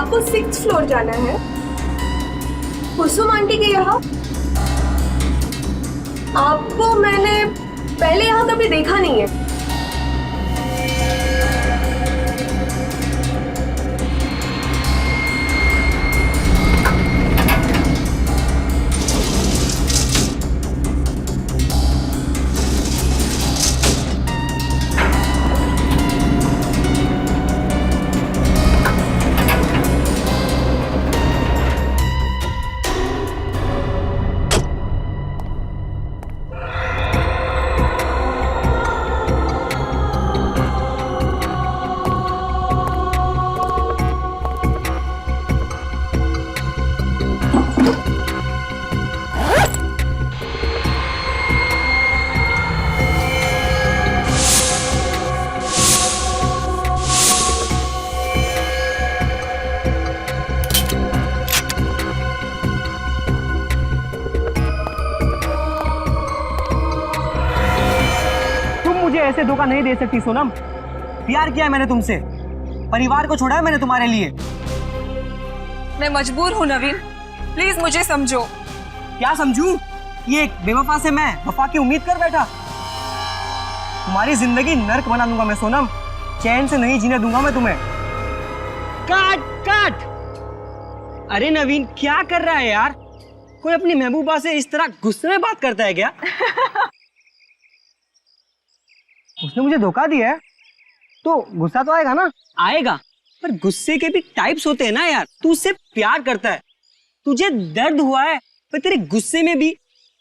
आपको 6th floor जाना है। कुसुम आंटी के यहाँ। आपको मैंने पहले यहाँ कभी देखा नहीं है। ऐसे धोखा नहीं दे सकती सोनम। प्यार किया मैंने तुमसे, परिवार को छोड़ा है मैंने तुम्हारे लिए। मैं मजबूर हूँ नवीन, प्लीज मुझे समझो। क्या समझूं? ये एक बेवफा से मैं वफा की उम्मीद कर बैठा। तुम्हारी जिंदगी नर्क बना दूंगा मैं सोनम, चैन से नहीं जीने दूंगा मैं तुम्हें। काट काट। अरे नवीन क्या कर रहा है यार? कोई अपनी महबूबा से इस तरह गुस्से में बात करता है क्या? उसने मुझे धोखा दिया है तो गुस्सा तो आएगा ना? आएगा, पर गुस्से के भी टाइप्स होते हैं ना यार। तू उससे प्यार करता है, तुझे दर्द हुआ है, पर तेरे गुस्से में भी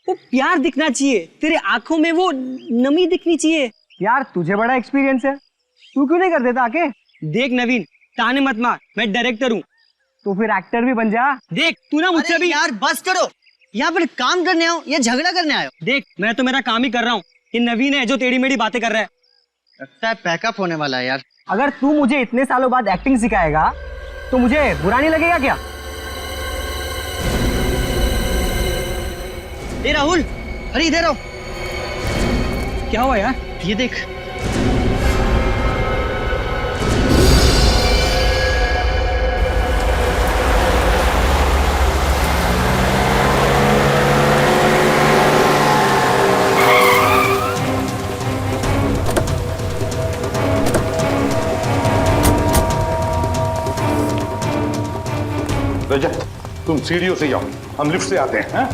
वो प्यार दिखना चाहिए, तेरे आंखों में वो नमी दिखनी चाहिए। यार तुझे बड़ा एक्सपीरियंस है, तू क्यों नहीं कर देता आके? देख नवीन, ताने मत मार, मैं डायरेक्टर हूँ, तो फिर एक्टर भी बन जा। देख तू ना मुझसे भी। यार बस करो, यहाँ पर काम करने आओ या झगड़ा करने आयो? देख मैं तो मेरा काम ही कर रहा हूँ, ये नवीन है जो टेढ़ी मेढ़ी बातें कर रहा है। लगता है पैकअप होने वाला है यार। अगर तू मुझे इतने सालों बाद एक्टिंग सिखाएगा तो मुझे बुरा नहीं लगेगा क्या? ए राहुल, अरे इधर आओ। क्या हुआ यार? ये देख। रजत तुम सीढ़ियों से जाओ, हम लिफ्ट से आते हैं। हाँ?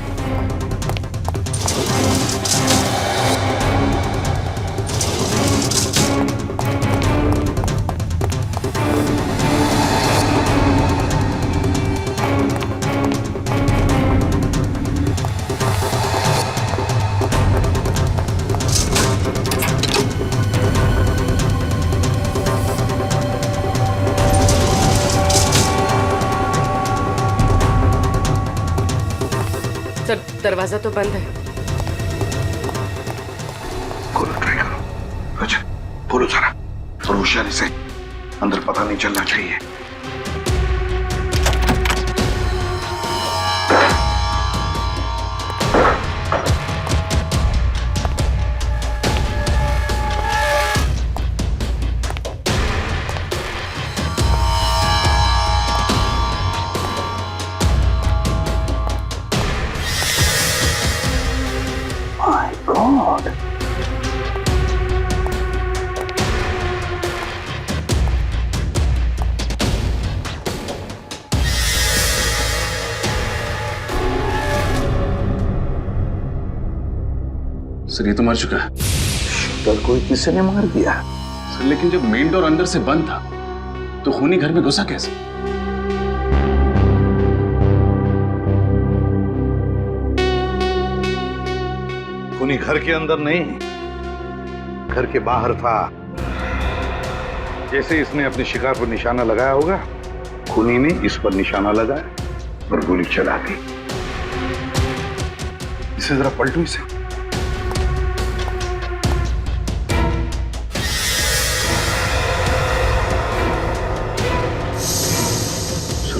सर दरवाजा तो बंद है। खोलो, ट्राई करो। रजत खोलो जरा, और होशियारी से, अंदर पता नहीं चलना चाहिए। सर ये तो मर चुका है। डर कोई किसी ने मार दिया सर, लेकिन जब मेन डोर अंदर से बंद था तो खूनी घर में घुसा कैसे? खूनी घर के अंदर नहीं, घर के बाहर था। जैसे इसने अपने शिकार पर निशाना लगाया होगा, खूनी ने इस पर निशाना लगाया और गोली चला दी। इसे जरा पलटो इसे।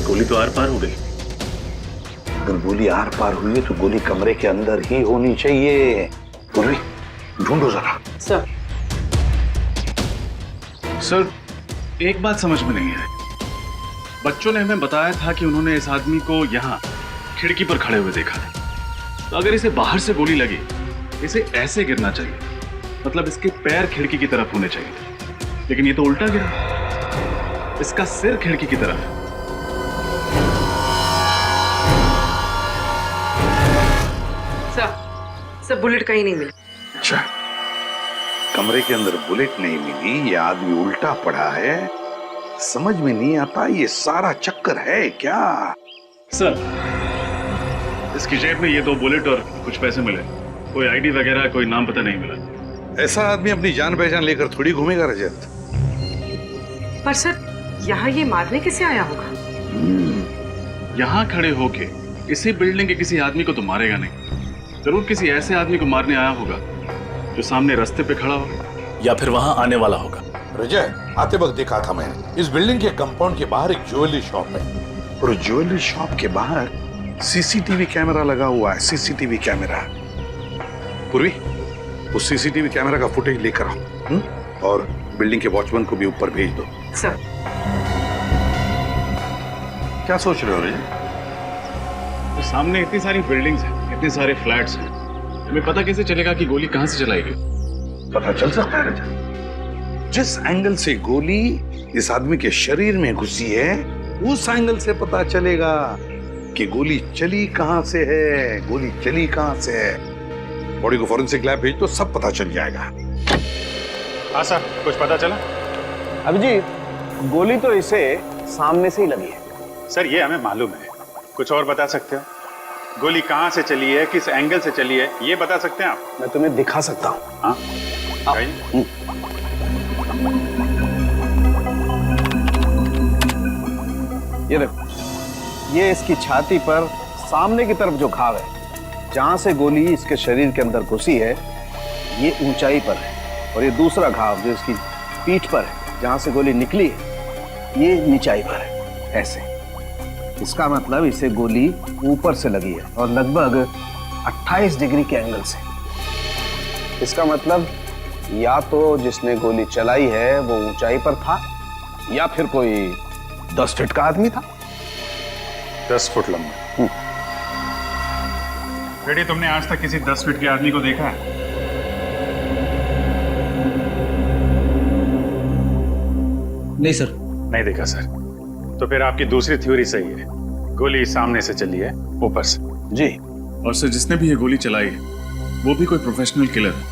गोली तो आर पार हो गई। अगर गोली आर पार हुई है तो गोली कमरे के अंदर ही होनी चाहिए। गोली ढूंढो जरा। सर सर एक बात समझ में नहीं आ रही, बच्चों ने हमें बताया था कि उन्होंने इस आदमी को यहाँ खिड़की पर खड़े हुए देखा है। तो अगर इसे बाहर से गोली लगी, इसे ऐसे गिरना चाहिए, मतलब इसके पैर खिड़की की तरफ होने चाहिए, लेकिन ये तो उल्टा गिरा। इसका सिर खिड़की की तरफ है। सर बुलेट कहीं नहीं मिली। अच्छा, कमरे के अंदर बुलेट नहीं मिली, ये आदमी उल्टा पड़ा है। समझ में नहीं आता ये सारा चक्कर है क्या? सर, इसकी जेब में ये 2 बुलेट और कुछ पैसे मिले। कोई आईडी वगैरह, कोई नाम पता नहीं मिला। ऐसा आदमी अपनी जान पहचान लेकर थोड़ी घूमेगा रजत। पर सर यहाँ ये मारने कैसे आया होगा? यहाँ खड़े होके इसी बिल्डिंग के किसी आदमी को तो मारेगा नहीं। जरूर किसी ऐसे आदमी को मारने आया होगा जो सामने रास्ते पे खड़ा हो या फिर वहां आने वाला होगा। रजत, आते वक्त देखा था मैंने, इस बिल्डिंग के कंपाउंड के बाहर एक ज्वेलरी शॉप है और ज्वेलरी शॉप के बाहर सीसीटीवी कैमरा लगा हुआ है। CCTV camera. पूर्वी, उस सीसीटीवी कैमरा का फुटेज लेकर आओ और बिल्डिंग के वॉचमैन को भी ऊपर भेज दो। सर। क्या सोच रहे हो रजत? तो सामने इतनी सारी बिल्डिंग्स हैं, इतने सारे फ्लैट्स हैं, हमें पता कैसे चलेगा कि गोली कहां से चलाई गई? पता चल सकता है रजत। जिस एंगल से गोली इस आदमी के शरीर में घुसी है, उस एंगल से पता चलेगा कि गोली चली कहां से है। गोली चली कहां से है। बॉडी को फॉरेंसिक लैब भेज तो सब पता चल जाएगा। हाँ सर, कुछ पता चला? अभिजीत, गोली तो इसे सामने से ही लगी है। सर ये हमें मालूम है, कुछ और बता सकते हो? गोली कहां से चली है, किस एंगल से चली है, ये बता सकते हैं आप? मैं तुम्हें दिखा सकता हूँ। हाँ, ये देखो, ये इसकी छाती पर सामने की तरफ जो घाव है, जहां से गोली इसके शरीर के अंदर घुसी है, ये ऊंचाई पर है। और ये दूसरा घाव जो इसकी पीठ पर है, जहां से गोली निकली है, ये नीचाई पर है। ऐसे इसका मतलब इसे गोली ऊपर से लगी है और लगभग 28 डिग्री के एंगल से। इसका मतलब या तो जिसने गोली चलाई है वो ऊंचाई पर था, या फिर कोई 10 फीट का आदमी था। 10 फुट लंबा। बेटी, तुमने आज तक किसी 10 फीट के आदमी को देखा है? नहीं सर। नहीं देखा सर। तो फिर आपकी दूसरी थ्योरी सही है, गोली सामने से चली है, ऊपर से। जी। और सर, जिसने भी ये गोली चलाई है वो भी कोई प्रोफेशनल किलर है,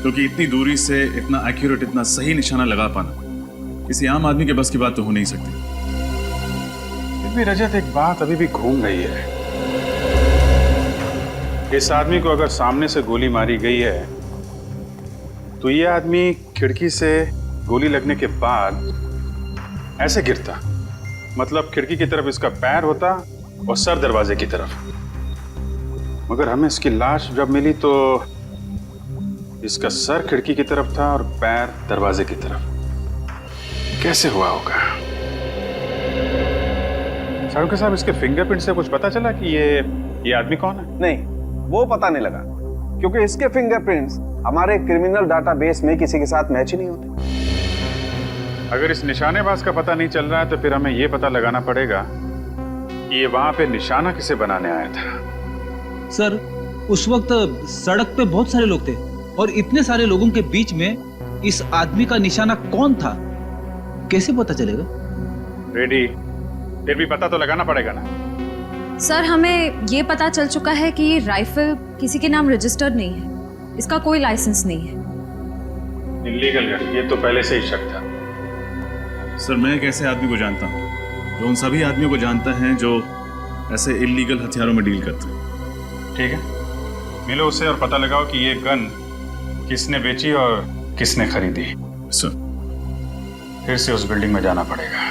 क्योंकि इतनी दूरी से इतना एक्यूरेट, इतना सही निशाना लगा पाना किसी आम आदमी के बस की बात तो हो नहीं सकती। फिर भी रजत, एक बात अभी भी घूम रही है। इस आदमी को अगर सामने से गोली मारी गई है तो ये आदमी खिड़की से गोली लगने के बाद ऐसे गिरता, मतलब खिड़की की तरफ इसका पैर होता और सर दरवाजे की तरफ। मगर हमें इसकी लाश जब मिली तो इसका सर खिड़की की तरफ था और पैर दरवाजे की तरफ। कैसे हुआ होगा? साहब साहब, इसके फिंगरप्रिंट से कुछ पता चला कि ये आदमी कौन है? नहीं, वो पता नहीं लगा, क्योंकि इसके फिंगरप्रिंट्स हमारे क्रिमिनल डाटाबेस में किसी के साथ मैच ही नहीं होते। अगर इस निशानेबाज का पता नहीं चल रहा है तो फिर हमें यह पता लगाना पड़ेगा कि ये वहां पे निशाना किसे बनाने आया था। सर, उस वक्त सड़क पे बहुत सारे लोग थे और इतने सारे लोगों के बीच में इस आदमी का निशाना कौन था, कैसे पता चलेगा? रेडी, फिर भी पता तो लगाना पड़ेगा ना। सर, हमें ये पता चल चुका है कि ये राइफल किसी के नाम रजिस्टर्ड नहीं है, इसका कोई लाइसेंस नहीं है। इल्लीगल गन, ये तो पहले से ही शक था। सर, मैं एक ऐसे आदमी को जानता हूँ जो उन सभी आदमियों को जानता है जो ऐसे इल्लीगल हथियारों में डील करते हैं। ठीक है, मिलो उससे और पता लगाओ कि ये गन किसने बेची और किसने खरीदी। सर, फिर से उस बिल्डिंग में जाना पड़ेगा।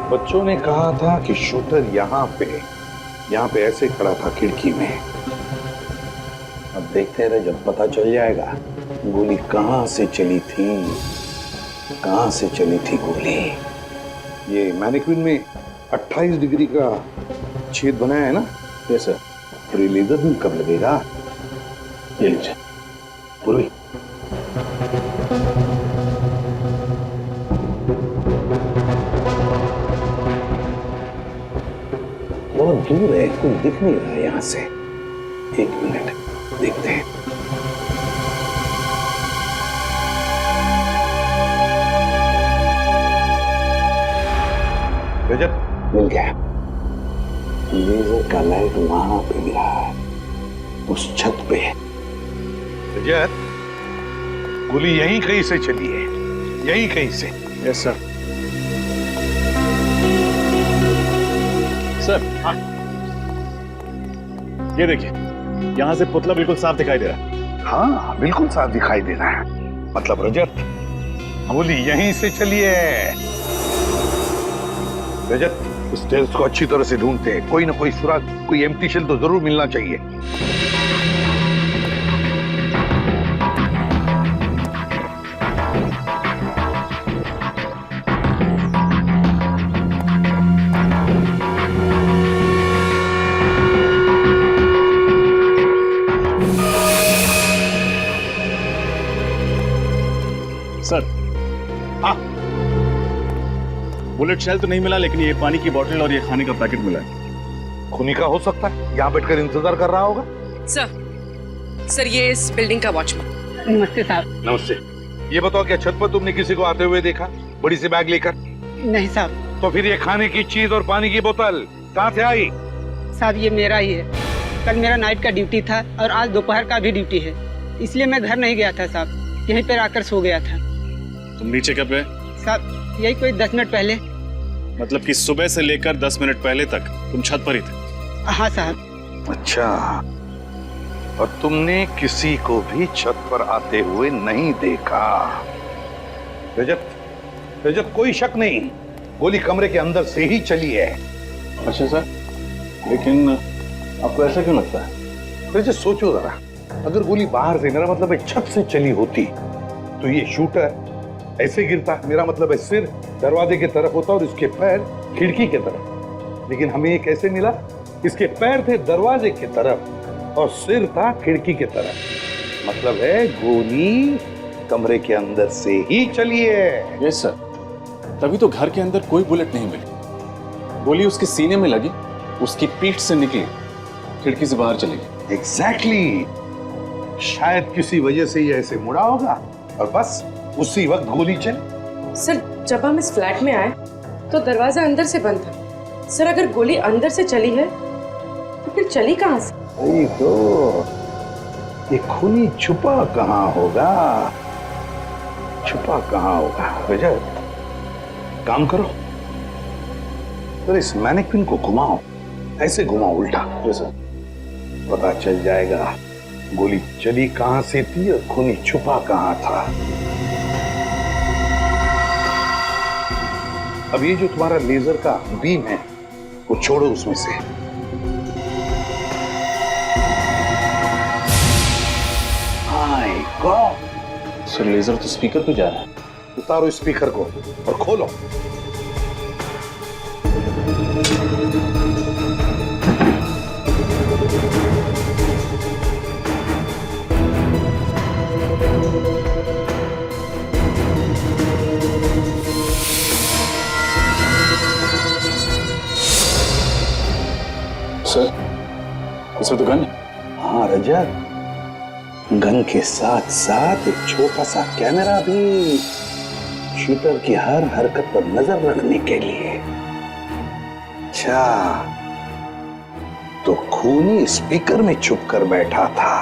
बच्चों ने कहा था कि शूटर यहाँ पे ऐसे खड़ा था खिड़की में। अब देखते रहे, जब पता चल जाएगा गोली कहां से चली थी, कहां से चली थी गोली। ये मैनिक्विन में 28 डिग्री का छेद बनाया है ना? Yes sir. और ये लेजर बीम कब लगेगा? ये लीजिए। पूर्वी, बहुत दूर है, कुछ दिख नहीं रहा है यहां से। 1 मिनट देखते हैं। रजत, मिल गया। लेजर का लाइट वहां पे गिरा है, उस छत पे। रजत, गोली यहीं कहीं से चली है, यहीं कहीं से। Yes sir. सर, ये देखिए, यहां से पुतला बिल्कुल साफ दिखाई दे रहा है। हाँ, बिल्कुल साफ दिखाई दे रहा है। मतलब रजत, गोली यहीं से चली है। रजत, इस टेल्स को अच्छी तरह से ढूंढते हैं। कोई ना कोई सुराग, कोई एम्प्टी शेल तो जरूर मिलना चाहिए। सर, हाँ, बुलेट शेल तो नहीं मिला, लेकिन ये पानी की बोतल और ये खाने का पैकेट मिला है। खूनी का हो सकता है, यहाँ बैठकर इंतजार कर रहा होगा। सर ये इस बिल्डिंग का वॉचमैन। नमस्ते साहब। नमस्ते। ये बताओ, क्या छत पर तुमने किसी को आते हुए देखा, बड़ी सी बैग लेकर? नहीं साहब। तो फिर ये खाने की चीज और पानी की बोतल कहाँ से आई? साहब ये मेरा ही है। कल मेरा नाइट का ड्यूटी था और आज दोपहर का भी ड्यूटी है, इसलिए मैं घर नहीं गया था साहब, यहीं पर आकर सो गया था। तुम नीचे कब गए? साहब यही कोई 10 मिनट पहले। मतलब कि सुबह से लेकर 10 मिनट पहले तक तुम छत पर ही थे? हाँ साहब। अच्छा, और तुमने किसी को भी छत पर आते हुए नहीं देखा? रजत, रजत, कोई शक नहीं, गोली कमरे के अंदर से ही चली है। अच्छा सर, लेकिन आपको ऐसा क्यों लगता है? रजत सोचो जरा, अगर गोली बाहर से, मेरा मतलब है छत से चली होती, तो ये शूटर ऐसे गिरता, मेरा मतलब है सिर दरवाजे की तरफ होता और इसके पैर खिड़की की तरफ। लेकिन हमें ये कैसे मिला? इसके पैर थे दरवाजे की तरफ और सिर था खिड़की की तरफ। मतलब है गोली कमरे के अंदर से ही चली है। यस सर, तभी तो घर के अंदर कोई बुलेट नहीं मिली। गोली उसके सीने में लगी, उसकी पीठ से निकली, खिड़की से बाहर चली गई। एग्जैक्टली, शायद किसी वजह से ये ऐसे मुड़ा होगा और बस उसी वक्त गोली चली। सर जब हम इस फ्लैट में आए तो दरवाजा अंदर से बंद था। सर अगर गोली अंदर से चली है तो फिर चली कहाँ से? वही तो, ये खूनी छुपा कहाँ होगा? छुपा कहाँ होगा? रजत, काम करो, तो इस मैनिक्विन को घुमाओ, ऐसे घुमाओ उल्टा, जैसा पता चल जाएगा गोली चली कहाँ से थी और खूनी छुपा कहाँ था। अब ये जो तुम्हारा लेजर का बीम है, वो छोड़ो उसमें से। माय गॉड, सर लेजर तो स्पीकर पे जा रहा है। उतारो स्पीकर को और खोलो। सर इसमें तो गन है। हाँ रजत, गन के साथ साथ एक छोटा सा कैमरा भी, शूटर की हर हरकत पर नजर रखने के लिए। अच्छा, तो खूनी स्पीकर में छुप कर बैठा था।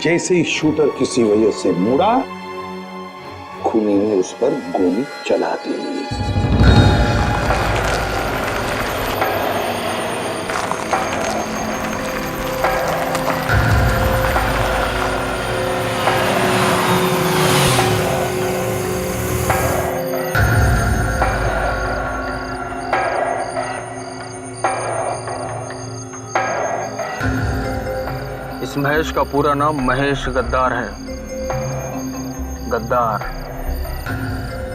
जैसे ही शूटर किसी वजह से मुड़ा, खूनी ने उस पर गोली चला दी। इस महेश का पूरा नाम महेश गद्दार है। गद्दार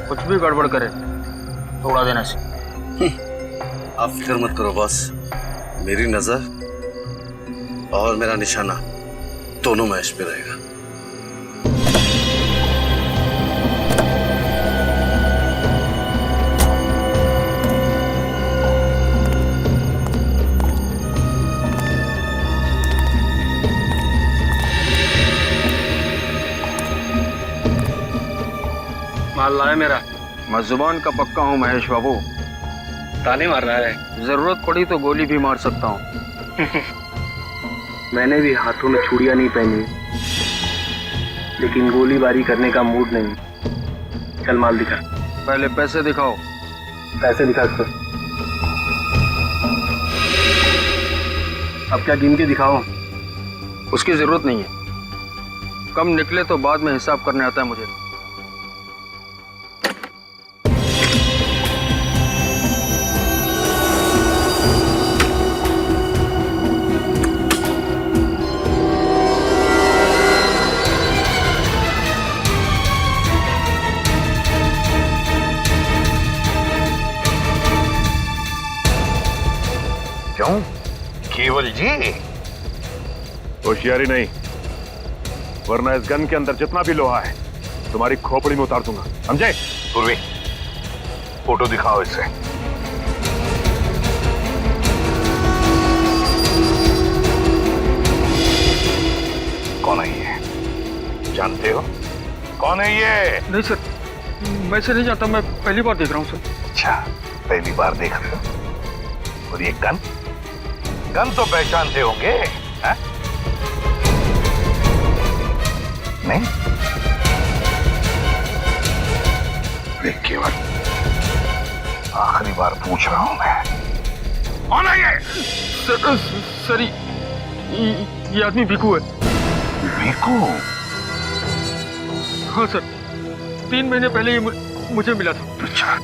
कुछ भी गड़बड़ करे तोड़ा देने से। आप फिक्र मत करो बॉस, मेरी नजर और मेरा निशाना दोनों महेश पे रहेगा। माल लाए मेरा। मैं जुबान का पक्का हूँ महेश बाबू। ताने मार रहा है। जरूरत पड़ी तो गोली भी मार सकता हूँ। मैंने भी हाथों में छुरियां नहीं पहनी, लेकिन गोलीबारी करने का मूड नहीं। चल माल दिखा। पहले पैसे दिखाओ। पैसे दिखा सर। अब क्या गिन के दिखाओ? उसकी जरूरत नहीं है। कम निकले तो बाद में हिसाब करने आता है मुझे। क्यों केवल जी? होशियारी नहीं, वरना इस गन के अंदर जितना भी लोहा है तुम्हारी खोपड़ी में उतार दूंगा, समझे? पूर्वी, फोटो दिखाओ इसे। कौन है ये? जानते हो कौन है ये? नहीं सर, मैं से नहीं जानता। मैं पहली बार देख रहा हूँ सर। अच्छा, पहली बार देख रहे हो? और ये गन तो पहचानते होंगे, हैं? नहीं? देख केवल, आखिरी बार पूछ रहा हूं मैं, कौन है ये? सर ये आदमी भिकू है। भिकू? हाँ सर, 3 महीने पहले ये मुझे मिला था। अच्छा,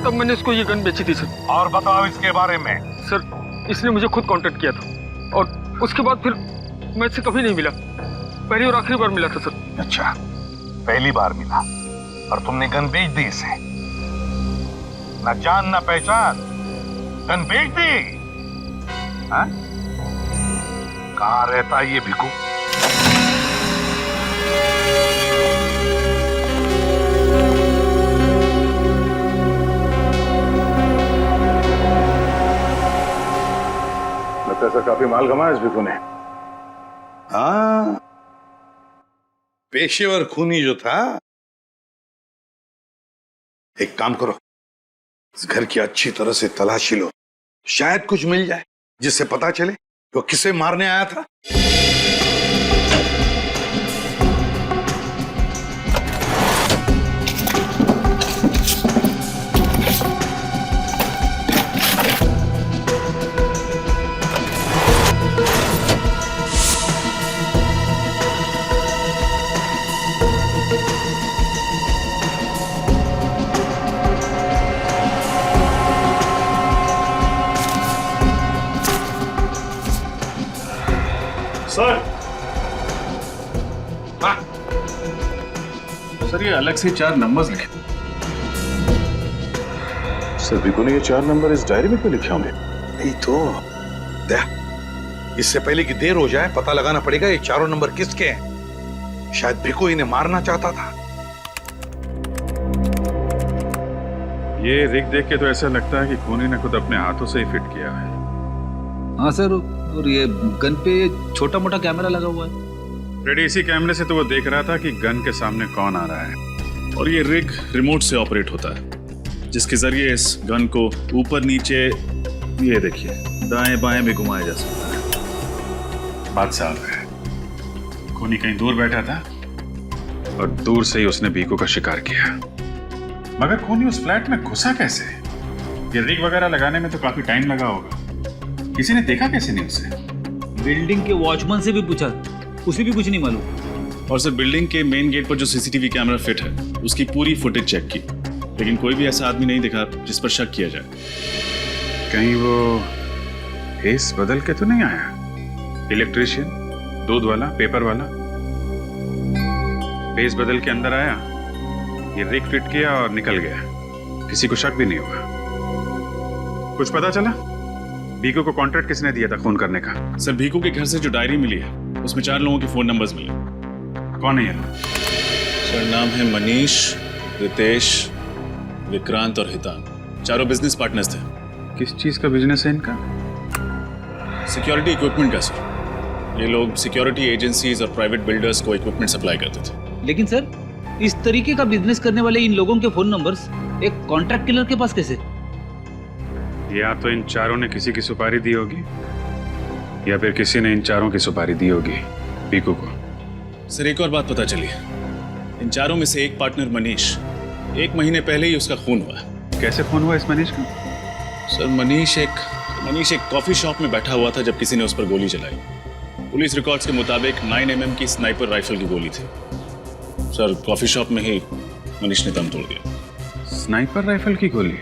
तब मैंने इसको ये गन बेची थी सर। और बताओ इसके बारे में। सर, इसने मुझे खुद कांटेक्ट किया था और उसके बाद फिर मैं इससे कभी नहीं मिला। पहली और आखिरी बार मिला था सर। अच्छा, पहली बार मिला और तुमने गन बेच दी इसे? ना जान ना पहचान, गन बेच दी? हाँ? कहाँ रहता है ये भिकू? ऐसा काफी माल कमाया इस भिकू ने। हाँ, पेशेवर खूनी जो था। एक काम करो, इस घर की अच्छी तरह से तलाशी लो, शायद कुछ मिल जाए जिससे पता चले वो किसे मारने आया था। सर, सर ये अलग से 4 नंबर्स लिखे। सर भिकू ने ये 4 नंबर इस डायरी में क्यों लिखे होंगे? नहीं तो इससे पहले कि देर हो जाए पता लगाना पड़ेगा ये चारों नंबर किसके हैं। शायद भिकू इन्हें मारना चाहता था। ये रिग देख के तो ऐसा लगता है कि खूनी ने खुद अपने हाथों से ही फिट किया है। हाँ सर, और ये गन पे छोटा मोटा कैमरा लगा हुआ है। रेडी, इसी कैमरे से तो वो देख रहा था कि गन के सामने कौन आ रहा है। और ये रिग रिमोट से ऑपरेट होता है, जिसके जरिए इस गन को ऊपर नीचे, ये देखिए, दाएं बाएं भी घुमाया जा सकता है। बात साफ है, खूनी कहीं दूर बैठा था और दूर से ही उसने भिकू का शिकार किया। मगर खूनी उस फ्लैट में घुसा कैसे? ये रिग वगैरह लगाने में तो काफी टाइम लगा होगा। किसी ने देखा कैसे नहीं उसे? बिल्डिंग के वॉचमैन से भी पूछा, उसे भी कुछ नहीं मालूम। और सर बीडिंग के मेन गेट पर जो सीसीटीवी कैमरा फिट है उसकी पूरी फुटेज चेक की, लेकिन कोई भी ऐसा आदमी नहीं दिखा जिस पर शक किया जाए। कहीं वो फेस बदल के तो नहीं आया? इलेक्ट्रिशियन, दूध वाला, पेपर वाला, फेस बदल के अंदर आया, ये रिग फिट किया और निकल गया। किसी को शक भी नहीं होगा। कुछ पता चला भीकू को कॉन्ट्रैक्ट किसने दिया था खून करने का? सर भीकू के घर से जो डायरी मिली है उसमें 4 लोगों के फोन नंबर्स मिले। कौन है ये लोग? सर नाम है मनीष, रितेश, विक्रांत और हितान। चारों बिजनेस पार्टनर्स थे। किस चीज का बिजनेस है इनका? सिक्योरिटी इक्विपमेंट का सर। ये लोग सिक्योरिटी एजेंसीज और प्राइवेट बिल्डर्स को इक्विपमेंट सप्लाई करते थे। लेकिन सर इस तरीके का बिजनेस करने वाले इन लोगों के फोन नंबर्स एक कॉन्ट्रैक्ट किलर के पास कैसे? या तो इन चारों ने किसी की सुपारी दी होगी या फिर किसी ने इन चारों की सुपारी दी होगी भीकू को। सर एक और बात पता चली। इन चारों में से एक पार्टनर मनीष 1 महीने पहले ही उसका खून हुआ। कैसे खून हुआ इस मनीष का? सर मनीष एक कॉफी शॉप में बैठा हुआ था जब किसी ने उस पर गोली चलाई। पुलिस रिकॉर्ड्स के मुताबिक 9 mm की स्नाइपर राइफल की गोली थी। सर कॉफी शॉप में ही मनीष ने दम तोड़ दिया। स्नाइपर राइफल की गोली?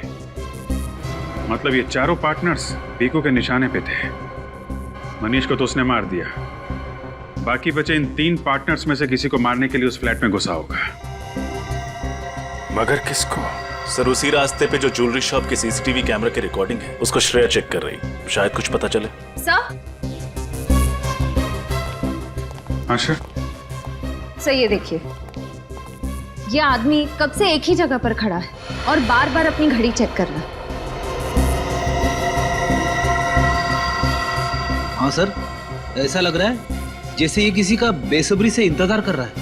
मतलब ये चारों पार्टनर्स भीकू के निशाने पे थे। मनीष को तो उसने मार दिया, बाकी बचे इन 3 पार्टनर्स में से किसी को मारने के लिए उस फ्लैट में घुसा होगा। मगर किसको? सर उसी रास्ते पे जो ज्वेलरी शॉप के सीसीटीवी कैमरा की रिकॉर्डिंग है उसको श्रेया चेक कर रही। शायद कुछ पता चले। सर अच्छा सर ये देखिए, ये आदमी कब से एक ही जगह पर खड़ा है और बार बार अपनी घड़ी चेक कर रहा है। हाँ सर, ऐसा लग रहा है जैसे ये किसी का बेसब्री से इंतजार कर रहा है।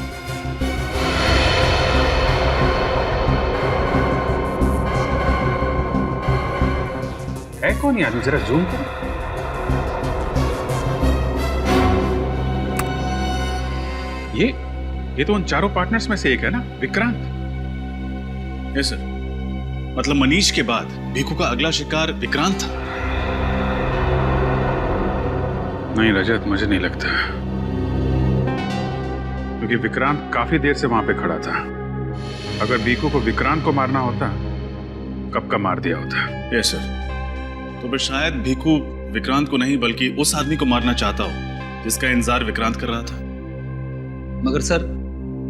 है कौन ये आदमी? जरा जूम करो। ये तो उन चारों पार्टनर्स में से एक है ना, विक्रांत? Yes sir. मतलब मनीष के बाद भीकू का अगला शिकार विक्रांत था? नहीं रजत, मुझे नहीं लगता, क्योंकि विक्रांत काफी देर से वहां पे खड़ा था। अगर भीकू को विक्रांत को मारना होता कब का मार दिया होता। Yes sir. तो फिर शायद भीकू विक्रांत को नहीं बल्कि उस आदमी को मारना चाहता हो जिसका इंतजार विक्रांत कर रहा था। मगर सर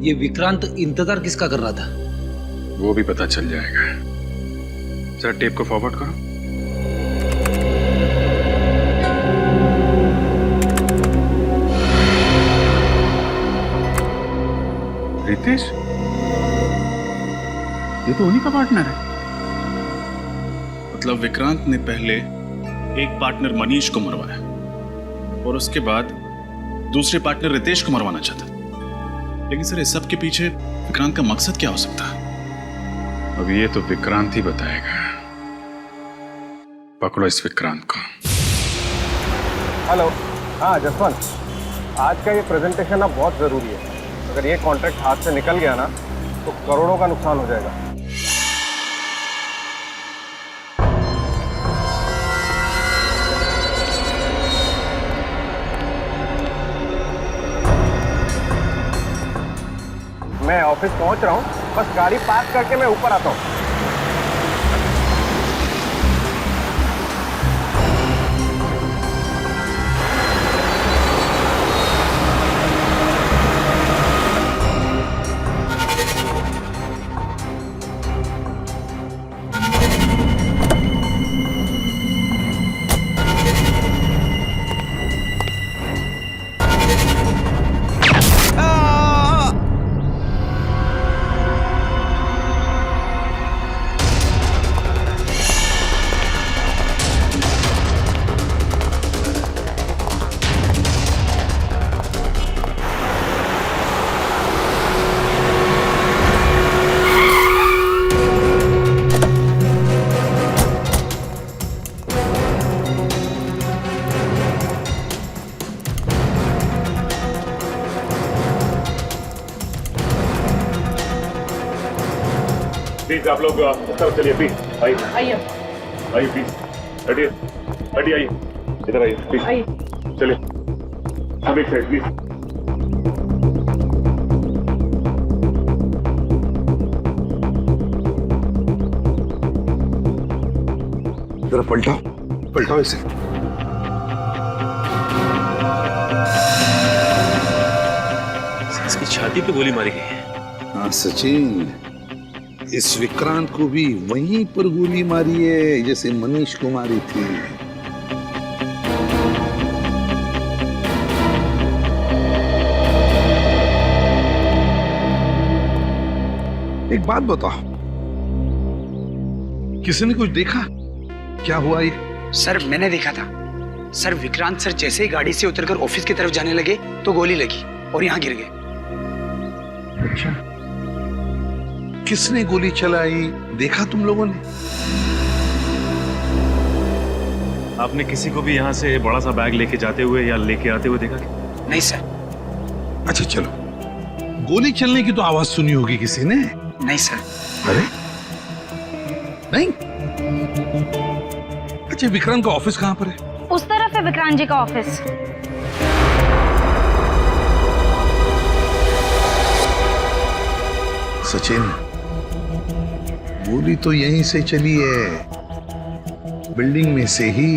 ये विक्रांत इंतजार किसका कर रहा था? वो भी पता चल जाएगा। जरा टेप को फॉरवर्ड करो। रितेश, ये तो उन्हीं का पार्टनर है। मतलब विक्रांत ने पहले एक पार्टनर मनीष को मरवाया और उसके बाद दूसरे पार्टनर रितेश को मरवाना चाहता। लेकिन सर इस सब के पीछे विक्रांत का मकसद क्या हो सकता है? अब ये तो विक्रांत ही बताएगा। पकड़ो इस विक्रांत को। हेलो, हाँ जसवंत, आज का ये प्रेजेंटेशन अब बहुत ज़रूरी है। अगर ये कॉन्ट्रैक्ट हाथ से निकल गया ना तो करोड़ों का नुकसान हो जाएगा। मैं ऑफिस पहुंच रहा हूँ, बस गाड़ी पार्क करके मैं ऊपर आता हूँ। प्लीज आप लोग उस तरफ चलिए। प्लीज आइए आइए आइए, प्लीज हटिए हटिए, आइए इधर आइए प्लीज, आइए चलिए सब एक साइड प्लीज। जरा पलटाओ पलटाओ इसे। इसकी छाती पे गोली मारी गई है। हाँ सचिन, इस विक्रांत को भी वहीं पर गोली मारी है जैसे मनीष को मारी थी। एक बात बताओ, किसी ने कुछ देखा? क्या हुआ ये? सर मैंने देखा था सर, विक्रांत सर जैसे ही गाड़ी से उतरकर ऑफिस की तरफ जाने लगे तो गोली लगी और यहाँ गिर गए। अच्छा, किसने गोली चलाई देखा तुम लोगों ने? आपने किसी को भी यहाँ से बड़ा सा बैग लेके जाते हुए या लेके आते हुए देखा? नहीं सर। अच्छा चलो, गोली चलने की तो आवाज सुनी होगी किसी ने? नहीं सर। अरे नहीं? अच्छा, विक्रांत का ऑफिस कहाँ पर है? उस तरफ है विक्रांत जी का ऑफिस। सचिन, गोली तो यहीं से चली है, बिल्डिंग में से ही।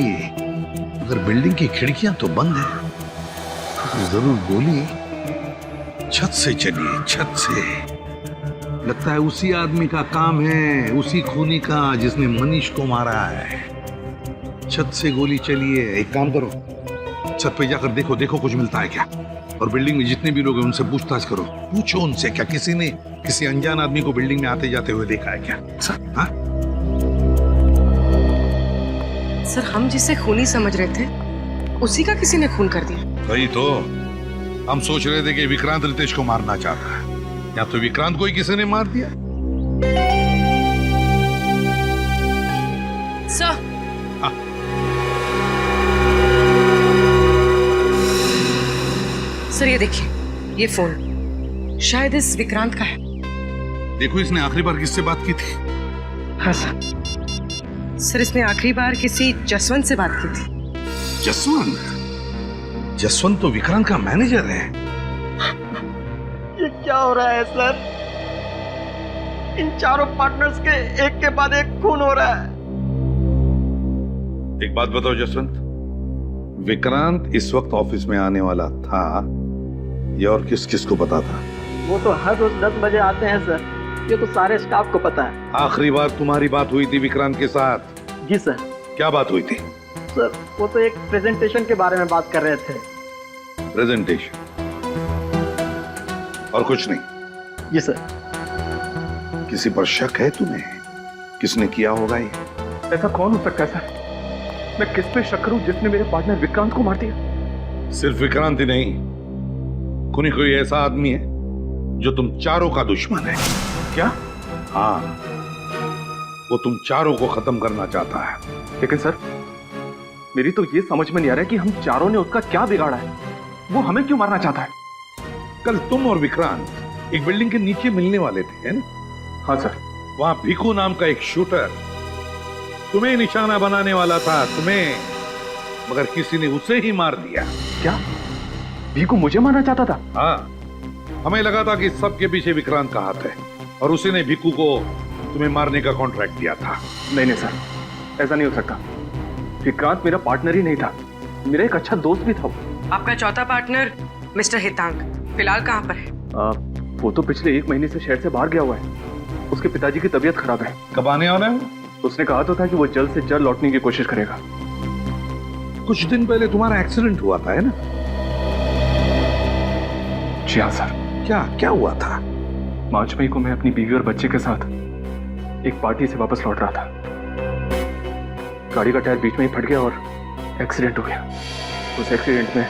अगर बिल्डिंग की खिड़कियां तो बंद है तो जरूर गोली छत से चली है, छत से। लगता है उसी आदमी का काम है, उसी खूनी का जिसने मनीष को मारा है। छत से गोली चली है। एक काम करो, छत पे जाकर देखो, देखो कुछ मिलता है क्या। और बिल्डिंग में जितने भी लोग हैं उनसे पूछताछ करो, पूछो उनसे क्या किसी ने किसी अनजान आदमी को बिल्डिंग में आते जाते हुए देखा है क्या? हाँ? सर हम जिसे खूनी समझ रहे थे उसी का किसी ने खून कर दिया। वही तो हम सोच रहे थे कि विक्रांत रितेश को मारना चाहता है, या तो विक्रांत को ही किसी ने मार दिया। सर सर ये देखिए, ये फोन शायद इस विक्रांत का है। देखो, इसने आखिरी बार किससे बात की थी? हाँ सर, इसने आखिरी बार किसी जसवंत से बात की थी। जसवंत? जसवंत तो विक्रांत का मैनेजर है। ये क्या हो रहा है सर? इन चारों पार्टनर्स के एक के बाद एक खून हो रहा है। एक बात बताओ जसवंत, विक्रांत इस वक्त ऑफिस में आने वाला था, ये और किस किस को पता था? वो तो हर रोज 10 बजे आते हैं सर, ये तो सारे स्टाफ को पता है। आखिरी बार तुम्हारी बात हुई थी विक्रांत के साथ? जी सर। क्या बात हुई थी? सर वो तो एक प्रेजेंटेशन के बारे में बात कर रहे थे। प्रेजेंटेशन? और कुछ नहीं? जी सर। किसी पर शक है तुम्हें? किसने किया होगा ये? ऐसा कौन हो सकता है सर? मैं किस पे शक करूं जिसने मेरे पार्टनर विक्रांत को मार दिया? सिर्फ विक्रांत ही नहीं, कोई ऐसा आदमी है जो तुम चारों का दुश्मन है। क्या? हाँ, वो तुम चारों को खत्म करना चाहता है। लेकिन सर, मेरी तो ये समझ में नहीं आ रहा है कि हम चारों ने उसका क्या बिगाड़ा है। वो हमें क्यों मारना चाहता है? कल तुम और विक्रांत एक बिल्डिंग के नीचे मिलने वाले थे, है ना? हाँ सर। वहां भिकू नाम का एक शूटर तुम्हें निशाना बनाने वाला था, तुम्हें, मगर किसी ने उसे ही मार दिया। क्या? भिकू मुझे मारना चाहता था? हाँ, हमें लगा था कि सबके पीछे विक्रांत का हाथ है और उसी ने भिकू को तुम्हें मारने का कॉन्ट्रैक्ट दिया था। नहीं नहीं सर, ऐसा नहीं हो सकता। विक्रांत मेरा पार्टनर ही नहीं था, मेरा एक अच्छा दोस्त भी था। आपका चौथा पार्टनर मिस्टर हितांक फिलहाल कहाँ पर है? वो तो पिछले 1 महीने से शहर से बाहर गया हुआ है। उसके पिताजी की तबीयत खराब है। कब आने वाला है? उसने कहा तो था कि वो जल्द से जल्द लौटने की कोशिश करेगा। कुछ दिन पहले तुम्हारा एक्सीडेंट हुआ था, है ना? जी हाँ सर। क्या हुआ था? 5 मई को मैं अपनी बीवी और बच्चे के साथ एक पार्टी से वापस लौट रहा था। गाड़ी का टायर बीच में ही फट गया और एक्सीडेंट हो गया। उस एक्सीडेंट में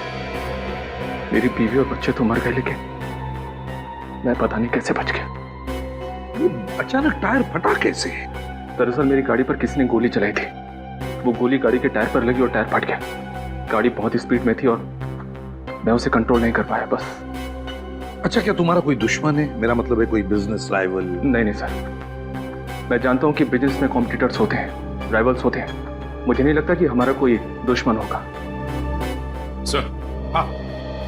मेरी बीवी और बच्चे तो मर गए, लेकिन मैं पता नहीं कैसे बच गया। ये अचानक टायर फटा कैसे? दरअसल मेरी गाड़ी पर किसी ने गोली चलाई थी। वो गोली गाड़ी के टायर पर लगी और टायर फट गया। गाड़ी बहुत स्पीड में थी और मैं उसे कंट्रोल नहीं कर पाया, बस। अच्छा, क्या तुम्हारा कोई दुश्मन है? मेरा मतलब है कोई बिजनेस राइवल? नहीं नहीं सर, मैं जानता हूँ कि बिजनेस में कॉम्पिटिटर्स होते हैं, राइवल्स होते हैं। मुझे नहीं लगता कि हमारा कोई दुश्मन होगा। सर, हाँ,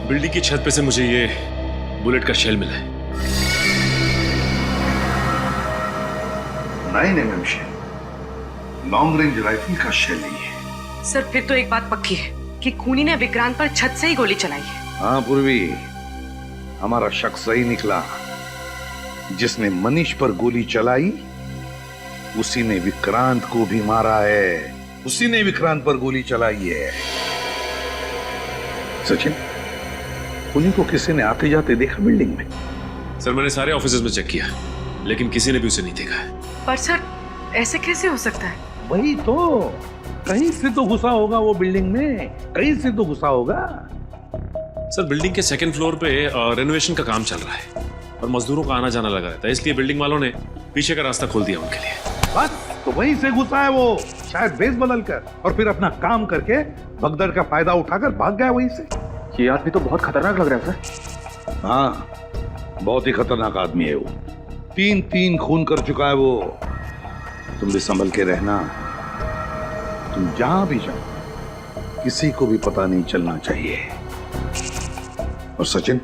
बिल्डिंग की छत पे से मुझे ये बुलेट का शेल मिला है। 9 mm shell, long range rifle का शेल ही है। सर फिर तो एक बात पक्की है कि खूनी ने विक्रांत पर छत से ही गोली चलाई है। हाँ पूर्वी, हमारा शक सही निकला। जिसने मनीष पर गोली चलाई उसी ने विक्रांत को भी मारा है, उसी ने विक्रांत पर गोली चलाई है। सचिन, उन्हीं को किसी ने आते जाते देखा बिल्डिंग में? सर मैंने सारे ऑफिसेज में चेक किया, लेकिन किसी ने भी उसे नहीं देखा है। पर सर ऐसे कैसे हो सकता है? वही तो, कहीं से तो घुसा होगा वो बिल्डिंग में, कहीं से तो घुसा होगा। सर बिल्डिंग के सेकंड फ्लोर पे रेनोवेशन का काम चल रहा है और मजदूरों का आना जाना लगा रहता है, इसलिए बिल्डिंग वालों ने पीछे का रास्ता खोल दिया उनके लिए। बस तो वहीं से घुसा है वो, शायद बेस बदल कर, और फिर अपना काम करके भगदड़ का फायदा उठाकर भाग गया वहीं से। ये आदमी तो बहुत खतरनाक लग रहा है सर। हाँ, बहुत ही खतरनाक आदमी है वो। 3 खून कर चुका है वो। तुम भी संभल के रहना, तुम जहां भी जाओ किसी को भी पता नहीं चलना चाहिए। और सचिन,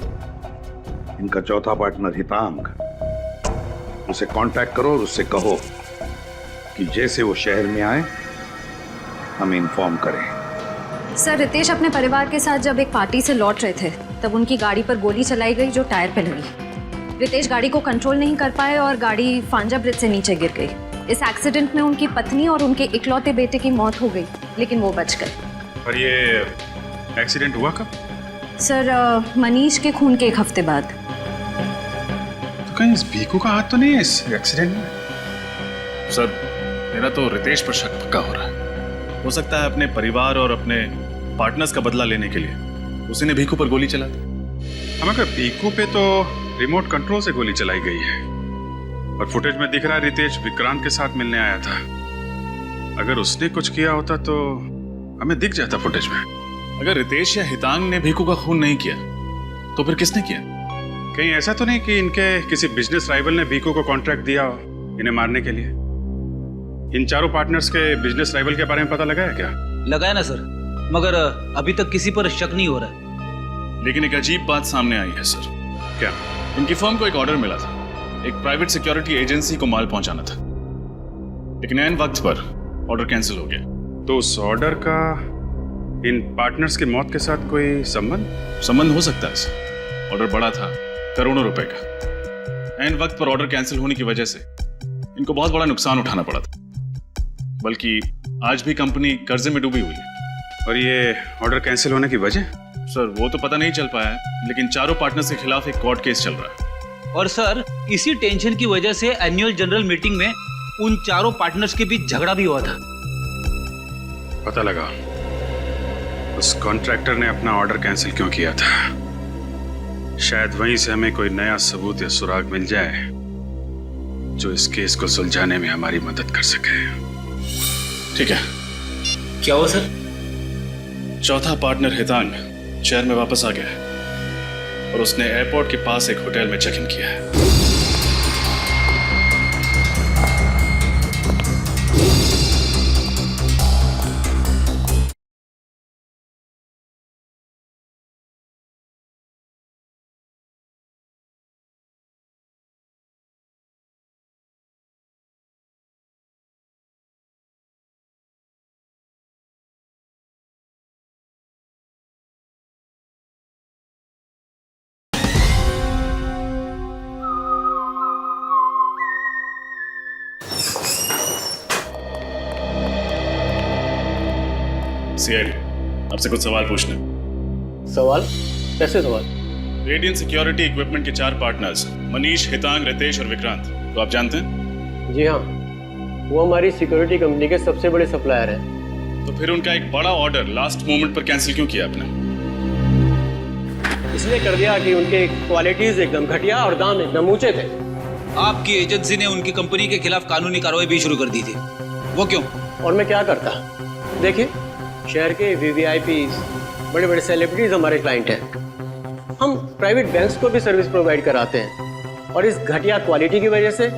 इनका चौथा पार्टनर हितांग, उसे कांटेक्ट करो और उससे कहो कि जैसे वो शहर में आए हमें इन्फॉर्म करें। सर रितेश अपने परिवार के साथ जब एक पार्टी से लौट रहे थे तब उनकी गाड़ी पर गोली चलाई गई जो टायर पे लगी। रितेश गाड़ी को कंट्रोल नहीं कर पाए और गाड़ी फांजा ब्रिज से नीचे गिर गई। इस एक्सीडेंट में उनकी पत्नी और उनके इकलौते बेटे की मौत हो गई, लेकिन वो बच गए। और ये एक्सीडेंट हुआ कब? सर मनीष के खून के 1 हफ्ते बाद। तो कहीं इस भीखू का हाथ तो नहीं है इस एक्सीडेंट में? सर मेरा तो रितेश पर शक पक्का हो रहा है। हो सकता है अपने परिवार और अपने पार्टनर्स का बदला लेने के लिए उसी ने भीखू पर गोली चला दी। हमारे भीखू पे तो रिमोट कंट्रोल से गोली चलाई गई है और फुटेज में दिख रहा है रितेश विक्रांत के साथ मिलने आया था। अगर उसने कुछ किया होता तो हमें दिख जाता फुटेज में। अगर रितेश या हितांग ने भीखू का खून नहीं किया तो फिर किसने किया? कहीं ऐसा तो नहीं कि इनके किसी बिजनेस राइवल ने भीखू को कॉन्ट्रैक्ट दिया हो इन्हें मारने के लिए? इन चारों पार्टनर्स के बिजनेस राइवल के बारे में पता लगा है क्या? लगाया ना सर, मगर अभी तक किसी पर शक नहीं हो रहा है। लेकिन एक अजीब बात सामने आई है सर। क्या? उनकी फर्म को एक ऑर्डर मिला था, एक प्राइवेट सिक्योरिटी एजेंसी को माल पहुंचाना था, लेकिन ऐन वक्त पर ऑर्डर कैंसिल हो गया। तो उस ऑर्डर का इन पार्टनर्स की मौत के साथ कोई संबंध हो सकता है सर। ऑर्डर बड़ा था, करोड़ों रुपए का। ऐन वक्त पर ऑर्डर कैंसिल होने की वजह से इनको बहुत बड़ा नुकसान उठाना पड़ा था, बल्कि आज भी कंपनी कर्जे में डूबी हुई है। और ये ऑर्डर कैंसिल होने की वजह? सर वो तो पता नहीं चल पाया है, लेकिन चारों पार्टनर्स के खिलाफ एक कोर्ट केस चल रहा है। और सर इसी टेंशन की वजह से एनुअल जनरल मीटिंग में उन चारों पार्टनर्स के बीच झगड़ा भी हुआ था। पता लगा उस कॉन्ट्रैक्टर ने अपना ऑर्डर कैंसिल क्यों किया था। शायद वहीं से हमें कोई नया सबूत या सुराग मिल जाए जो इस केस को सुलझाने में हमारी मदद कर सके। ठीक है। क्या हुआ सर? चौथा पार्टनर हितांग शहर में वापस आ गया है और उसने एयरपोर्ट के पास एक होटल में चेक इन किया है। सीआईडी आपसे कुछ सवाल पूछने। सवाल? कैसे सवाल? रेडियन सिक्योरिटी इक्विपमेंट के 4 पार्टनर्स मनीष, हितांग, रितेश और विक्रांत तो आप जानते हैं? जी हाँ, वो हमारी सिक्योरिटी कंपनी के सबसे बड़े सप्लायर हैं। तो फिर उनका एक बड़ा ऑर्डर लास्ट मोमेंट पर कैंसिल क्यों किया आपने? इसलिए कर दिया कि उनके क्वालिटीज एकदम घटिया और दाम एकदम ऊंचे थे। आपकी एजेंसी ने उनकी कंपनी के खिलाफ कानूनी कार्रवाई भी शुरू कर दी थी, वो क्यों? और मैं क्या करता? देखिए, शहर के वीवीआईपीज, बड़े बड़े सेलिब्रिटीज हमारे क्लाइंट हैं। हम प्राइवेट बैंक्स को भी सर्विस प्रोवाइड कराते हैं और इस घटिया क्वालिटी की वजह से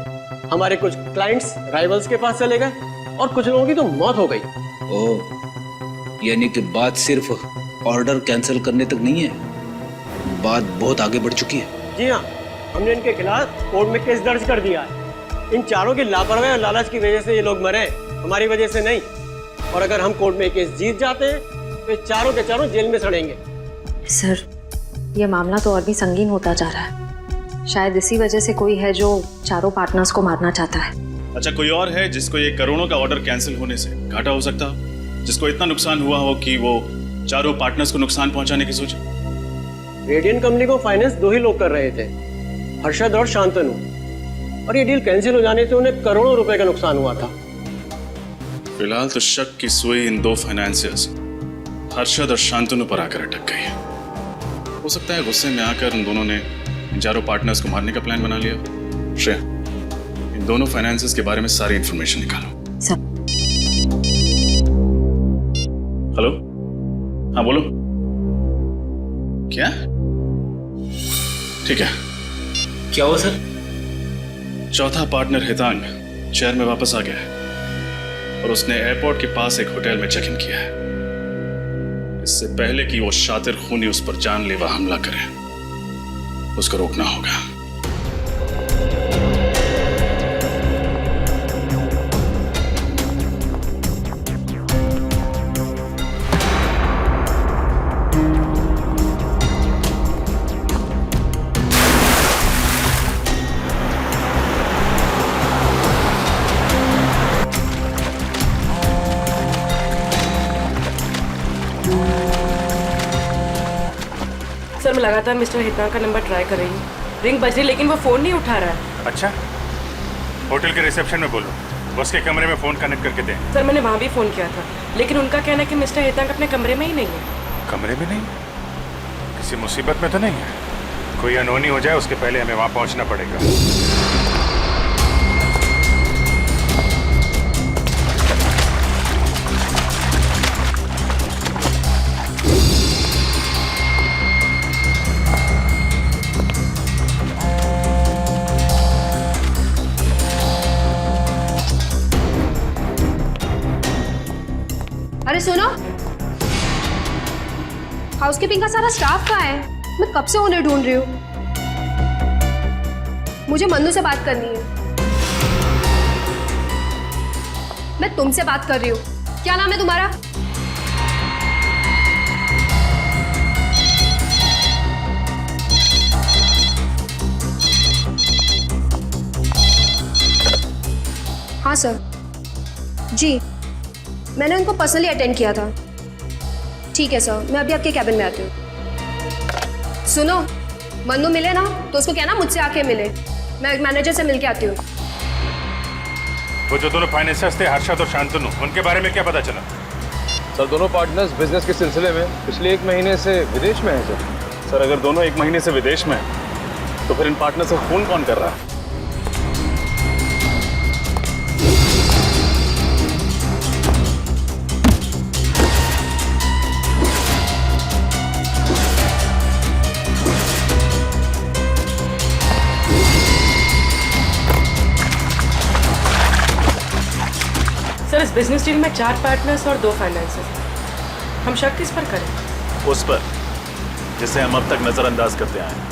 हमारे कुछ क्लाइंट्स राइवल्स के पास चले गए और कुछ लोगों की तो मौत हो गई। ओह, यानी कि बात सिर्फ ऑर्डर कैंसिल करने तक नहीं है, बात बहुत आगे बढ़ चुकी है। जी हाँ, हमने इनके खिलाफ कोर्ट में केस दर्ज कर दिया है। इन चारों की लापरवाही और लालच की वजह से ये लोग मरे, हमारी वजह से नहीं। और अगर हम कोर्ट में केस जीत जाते हैं तो ये चारों के चारों जेल में सड़ेंगे। सर ये मामला तो और भी संगीन होता जा रहा है। शायद इसी वजह से कोई है जो चारों पार्टनर्स को मारना चाहता है। अच्छा, कोई और है जिसको ये करोड़ों का ऑर्डर कैंसिल होने से घाटा हो सकता हो, जिसको इतना नुकसान हुआ हो कि वो चारों पार्टनर्स को नुकसान पहुंचाने की सोचे? रेडियन कंपनी को फाइनेंस 2 ही लोग कर रहे थे, हर्षद और शांतनु, और ये डील कैंसिल हो जाने से उन्हें करोड़ों रुपए का नुकसान हुआ था। फिलहाल तो शक की सुई इन 2 फाइनेंसियर्स हर्षद और शांतनु पर आकर अटक गई है। हो सकता है गुस्से में आकर उन दोनों ने इन चारों पार्टनर्स को मारने का प्लान बना लिया। श्रेया, इन दोनों फाइनेंसियर्स के बारे में सारी इंफॉर्मेशन निकालो। सर। हेलो, हाँ बोलो। क्या? ठीक है। क्या हुआ सर? चौथा पार्टनर हितांग शहर में वापस आ गया है और उसने एयरपोर्ट के पास एक होटल में चेक इन किया है। इससे पहले कि वो शातिर खूनी उस पर जानलेवा हमला करे, उसको रोकना होगा। सर, मैं लगातार मिस्टर हितांग का नंबर ट्राई कर रही हूँ। रिंग बज रही लेकिन वो फोन नहीं उठा रहा है। अच्छा, होटल के रिसेप्शन में बोलो, बस के कमरे में फोन कनेक्ट करके दें। सर, मैंने वहाँ भी फोन किया था, लेकिन उनका कहना है कि मिस्टर हितांग अपने कमरे में ही नहीं है। कमरे में नहीं? किसी मुसीबत में तो नहीं है? कोई अनहोनी हो जाए उसके पहले हमें वहां पहुंचना पड़ेगा। अरे सुनो, हाउसकीपिंग का सारा स्टाफ कहाँ है? मैं कब से उन्हें ढूंढ रही हूँ। मुझे मन्नू से बात करनी है। मैं तुमसे बात कर रही हूँ। क्या नाम है तुम्हारा? हाँ सर जी, मैंने उनको पर्सनली अटेंड किया था। ठीक है सर, मैं अभी आपके कैबिन में आती हूँ। सुनो, मन्नू मिले ना तो उसको कहना मुझसे आके मिले। मैं मैनेजर से मिलके आती हूँ। वो जो दोनों फाइनेंसर्स थे, हर्षद और शांतनु, उनके बारे में क्या पता चला? सर, दोनों पार्टनर्स बिजनेस के सिलसिले में पिछले 1 महीने से विदेश में हैं सर। सर, अगर दोनों 1 महीने से विदेश में हैं, तो फिर इन पार्टनर से फोन कौन कर रहा है? सर, इस बिजनेस डील में 4 पार्टनर्स और 2 फाइनेंसर्स। हम शक किस पर करें? उस पर जिसे हम अब तक नजरअंदाज करते आए हैं।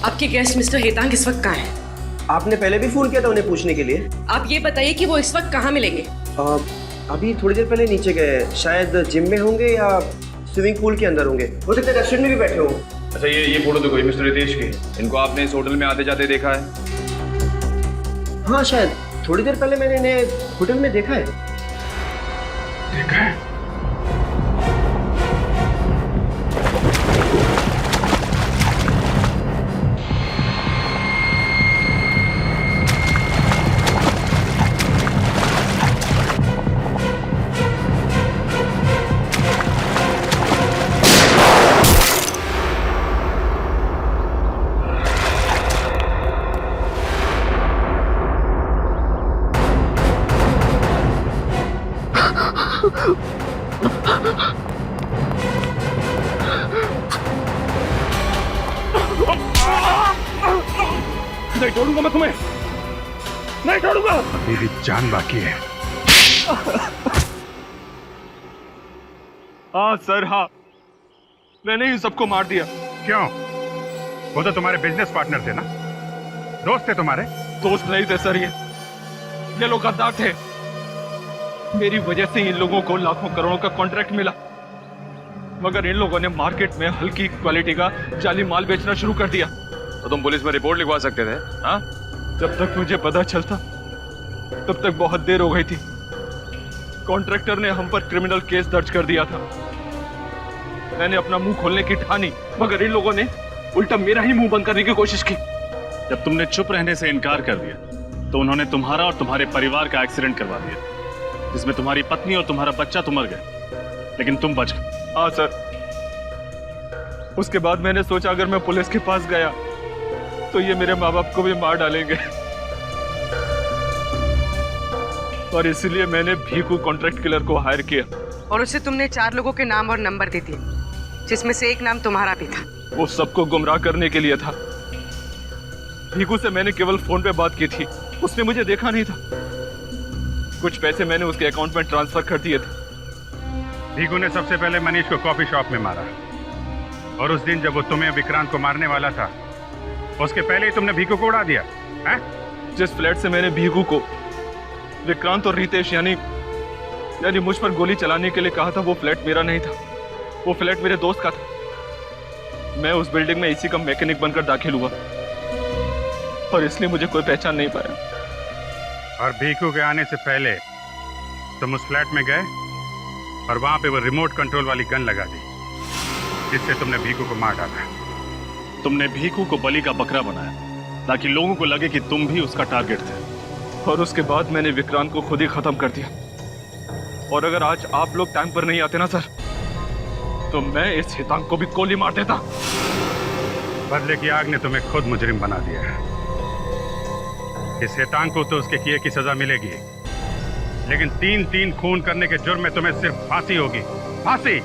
आपके गेस्ट मिस्टर हेतांग इस वक्त कहाँ हैं? आपने पहले भी फोन किया था उन्हें पूछने के लिए। आप ये बताइए कि वो इस वक्त कहाँ मिलेंगे? अभी थोड़ी देर पहले नीचे गए, शायद जिम में होंगे या स्विमिंग पूल के अंदर होंगे। हो सकता है रेस्टोरेंट में भी बैठे हों। अच्छा ये फोटो देखो, ये मिस्टर रितेश की है। इनको आपने इस होटल में आते जाते देखा है? हाँ शायद थोड़ी देर पहले मैंने इन्हें होटल में देखा है। देखा है? नहीं छोड़ूंगा मैं तुम्हें, नहीं छोड़ूंगा। अभी भी जान बाकी है। हाँ सर, हाँ, मैंने ही सबको मार दिया। क्यों? वो तो तुम्हारे बिजनेस पार्टनर थे ना, दोस्त थे तुम्हारे। दोस्त नहीं थे सर, ये लोग गद्दार थे। मेरी वजह से इन लोगों को लाखों करोड़ों का कॉन्ट्रैक्ट मिला, मगर इन लोगों ने मार्केट में हल्की क्वालिटी का जाली माल बेचना शुरू कर दिया। तो तुम पुलिस में रिपोर्ट लिखवा सकते थे। हाँ, जब तक मुझे पता चलता तब तक बहुत देर हो गई थी। कॉन्ट्रैक्टर ने हम पर क्रिमिनल केस दर्ज कर दिया था। मैंने अपना मुंह खोलने की ठानी, मगर इन लोगों ने उल्टा मेरा ही मुंह बंद करने की कोशिश की। जब तुमने चुप रहने से इनकार कर दिया तो उन्होंने तुम्हारा और तुम्हारे परिवार का एक्सीडेंट करवा दिया, जिसमें तुम्हारी पत्नी और तुम्हारा बच्चा तो मर गए, लेकिन तुम बच गए। हाँ सर, उसके बाद मैंने सोचा अगर मैं पुलिस के पास गया तो ये मेरे माँ बाप को भी मार डालेंगे, और इसलिए मैंने भीखू कॉन्ट्रैक्ट किलर को हायर किया। और उसे तुमने 4 लोगों के नाम और नंबर दे दिए, जिसमें से एक नाम तुम्हारा भी था। वो सबको गुमराह करने के लिए था। भीखू से मैंने केवल फोन पे बात की थी, उसने मुझे देखा नहीं था। कुछ पैसे मैंने उसके अकाउंट में ट्रांसफर कर दिए थे। भीखू ने सबसे पहले मनीष को कॉफी शॉप में मारा, और उस दिन जब वो तुम्हें विक्रांत को मारने वाला था, उसके पहले ही तुमने भीखू को उड़ा दिया है? जिस फ्लैट से मैंने भीखू को विक्रांत और रितेश यानी मुझ पर गोली चलाने के लिए कहा था, वो फ्लैट मेरा नहीं था, वो फ्लैट मेरे दोस्त का था। मैं उस बिल्डिंग में इसी का मैकेनिक बनकर दाखिल हुआ, और इसलिए मुझे कोई पहचान नहीं पाया। और भीखू के आने से पहले तुम उस फ्लैट में गए और वहां पे वो रिमोट कंट्रोल वाली गन लगा दी, जिससे तुमने भीखू को मार डाला। तुमने भीखू को बलि का बकरा बनाया ताकि लोगों को लगे कि तुम भी उसका टारगेट थे, और उसके बाद मैंने विक्रांत को खुद ही खत्म कर दिया। और अगर आज आप लोग टाइम पर नहीं आते ना सर, तो मैं इस हितांक को भी गोली मार देता। बदले की आग ने तुम्हें खुद मुजरिम बना दिया है। इस हितांक को तो उसके किए की सजा मिलेगी, लेकिन 3-3 खून करने के जुर्म में तुम्हें सिर्फ फांसी होगी, फांसी।